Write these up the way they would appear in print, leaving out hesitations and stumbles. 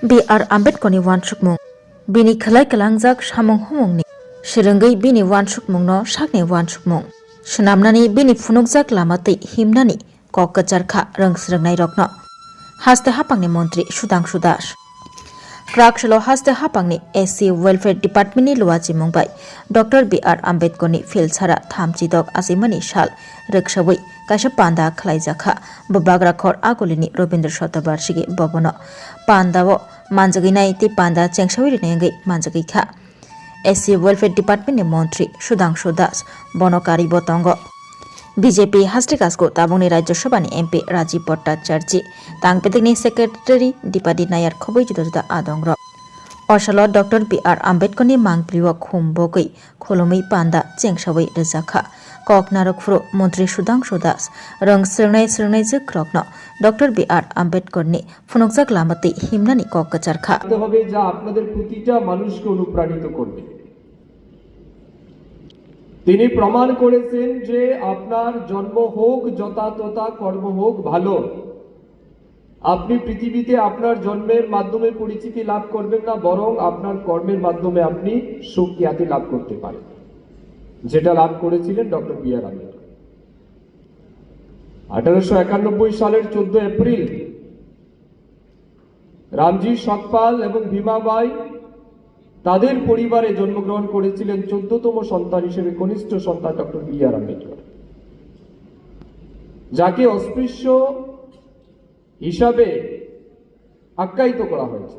B.R. Ambedkarni wansukmung bini khalai kalangjak samung humungni sirengei bini wansukmungno sakni wansukmung swnamnani bini phunukjak lamatei himnani kok kacharkha rungsrungnai rokno haste hapangni mantri Sudhanshu Das Kraksalo haste hapangni SC Welfare Department ni luachi mungbai Dr. B.R. Ambedkarni filsara thamchidok asimani sal rikshawai kaisa panda khlaijakha babagrakhor agolini Robindra Shatabarshigi bobano pandao manjaginai ti panda chengsawiri nengai manjagikha SC Welfare Department ni mantri Sudhanshu Das bonokari botongo BJP Hastikas tabungni Rajya Sabha ni MP Rajiv Bhattacharya tangpetikni Secretary Dipadi Nayar khoboi juda adongra Osalo Dr. B.R. Ambedkarni mangpriwa khumbogei kholomei panda chengsawai rejakha koknarokfru Mantri Sudhanshu Das rungsrungnai jikrokno Dr. B.R. Ambedkarni phunukjak lamati himnani kok kacharkha হবে যা আপনাদের প্রতিটা মানুষকে অনুপ্রাণিত করবে। তিনি প্রমাণ করেছেন যে আপনার জন্ম হোক যথাতথা কর্ম হোক ভালো, আপনি পৃথিবীতে আপনার জন্মের মাধ্যমে পরিচিতি লাভ করবেন না, বরং আপনার কর্মের মাধ্যমে আপনি সুখ খ্যাতি লাভ করতে পারেন, যেটা লাভ করেছিলেন ডক্টর বি আর আম্বেদকর। 1891 সালের 14 এপ্রিল রামজি সতপাল এবং ভীমাবাই তাদের পরিবারে জন্মগ্রহণ করেছিলেন 14তম সন্তান হিসেবে কনিষ্ঠ সন্তান ডক্টর বি আর আম্বেদকর, যাকে অস্পৃশ্য হিসাবে আখ্যায়িত করা হয়েছে।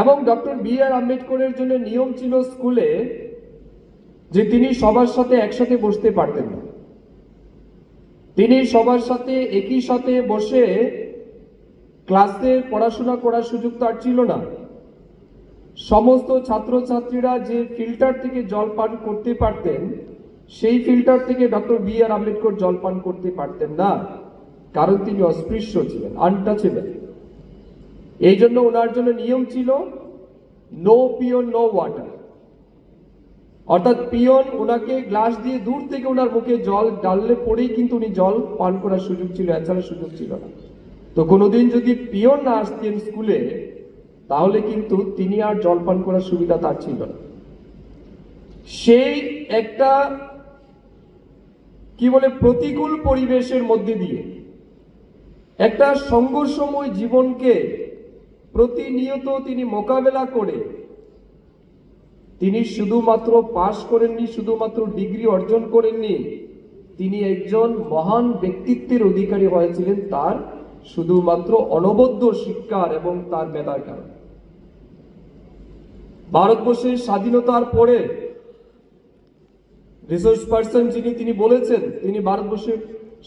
এবং ডক্টর বি আর আম্বেদকরের জন্য নিয়ম ছিল স্কুলে যে তিনি সবার সাথে একসাথে বসতে পারতেন না, তিনি সবার সাথে একই সাথে বসে ক্লাসে পড়াশোনা করার সুযোগ তার ছিল না। সমস্ত ছাত্রছাত্রীরা যে ফিল্টার থেকে জল পান করতে পারতেন, সেই ফিল্টার থেকে ডক্টর বি আর আম্বেদকর জল পান করতে পারতেন না, কারণ তিনি অস্পৃশ্য ছিলেন, আনটাচেবল। এই জন্য ওনার জন্য নিয়ম ছিল নো পিওন নো ওয়াটার, অর্থাৎ পিওন ওনাকে গ্লাস দিয়ে দূর থেকে ওনার মুখে জল ডাললে পরেই কিন্তু উনি জল পান করার সুযোগ ছিল, এছাড়া সুযোগ ছিল না। তো কোনোদিন যদি পিওন না আসতেন স্কুলে, তাহলে কিন্তু তিনি আর জল পান করার সুবিধা তার ছিল না। সেই একটা কি বলে প্রতিকূল পরিবেশের মধ্যে দিয়ে একটা সংঘর্ষময় জীবনকে প্রতিনিয়ত তিনি মোকাবেলা করে তিনি শুধুমাত্র পাশ করেননি, শুধুমাত্র ডিগ্রি অর্জন করেননি, তিনি একজন মহান ব্যক্তিত্বের অধিকারী হয়েছিলেন তার শুধুমাত্র অনবদ্য শিক্ষার এবং তার মেধার কারণে। ভারতবর্ষের স্বাধীনতার পরে রিসোর্স পার্সন যিনি, তিনি বলেছেন তিনি ভারতবর্ষের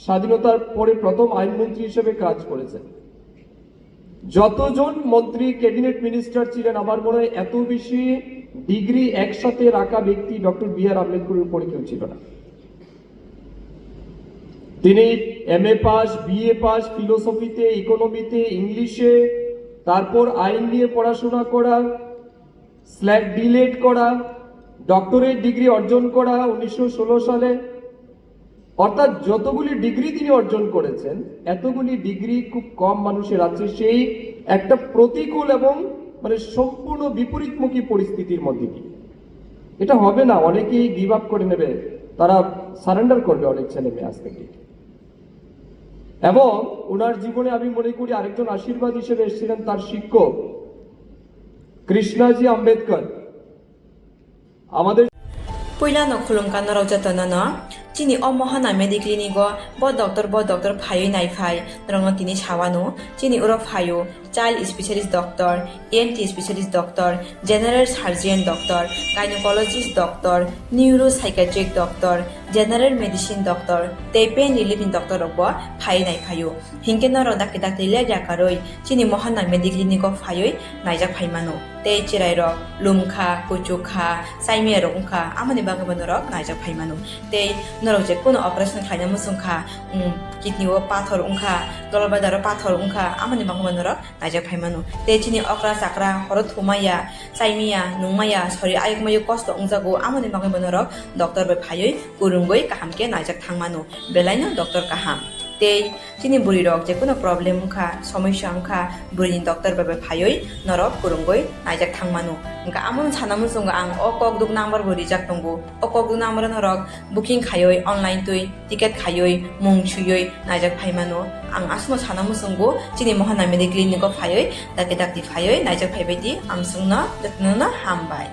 স্বাধীনতার পরে প্রথম আইনমন্ত্রী হিসেবে কাজ করেছেন। যতজন মন্ত্রী ক্যাবিনেট মিনিস্টার ছিলেন, আমার মনে হয় এত বেশি ডিগ্রি একসাথে রাখা ব্যক্তি ডক্টর বি আর আম্বেদকরের উপরে কেউ ছিল না। তিনি MA পাস, BA পাস, ফিলোসফিতে, ইকোনমিতে, ইংলিশে, তারপর আইন নিয়ে পড়াশোনা করা, স্ল্যাট ডিলেট করা, ডক্টরেট ডিগ্রি অর্জন করা 1916 সালে। অর্থাৎ যতগুলি ডিগ্রি তিনি অর্জন করেছেন, এতগুলি ডিগ্রি খুব কম মানুষের আছে সেই একটা প্রতিকূল এবং মানে সম্পূর্ণ বিপরীতমুখী পরিস্থিতির মধ্যে দিয়ে। এটা হবে না, অনেকেই গিভ আপ করে নেবে, তারা সারেন্ডার করবে অনেক ছেলে মেয়ে আজ থেকে। এবং ওনার জীবনে আমি মনে করি আরেকজন আশীর্বাদ হিসেবে এসেছিলেন তার শিক্ষক কৃষ্ণাজি আম্বেদকর। আমাদের Puilano khulumkan raujatana chini o mohana mediclini go bo doctor phayo nai phai rongo tini chawano chini uro phayo child specialist doctor, ENT specialist doctor, general surgeon doctor, gynecologist doctor, neuropsychiatric doctor, general medicine doctor, tei pain relieving doctor robo phai nai phayo hinkena ro dakidak tile jakaroi chini mohana mediclini go phayo naijak phaimano tei chirai ro lumkha kuchukha saimia ro ungkha amani bagabano ro naijak phaimano tei noro je kono operation khaina musungkha kidney o pathor ungkha golbadar o pathor ungkha amani bagabano ro naijak phaimano tei chini okra chakra horo thumaya saimia nungmaya sori ayukmayu kosto ungjago amani bagabano ro doctor be phayoi kurungoi kahamke naijak thangmano belaino doctor kaham tei chini buri rok je kono problem kha সমস্যা angkha buri ni doctor babe phayoi norok kurungoi naijak thangmanu angka amon sanamu sunga ang o kok duk number bo rijak tongo o kok duk number norok booking khayoi online tui ticket khayoi mung chuyoi naijak phaimanu ang asmo sanamu sungo chini mohana medical clinic ko phayoi dake dakti phayoi naijak phaibai di amsungna jatnuna hambai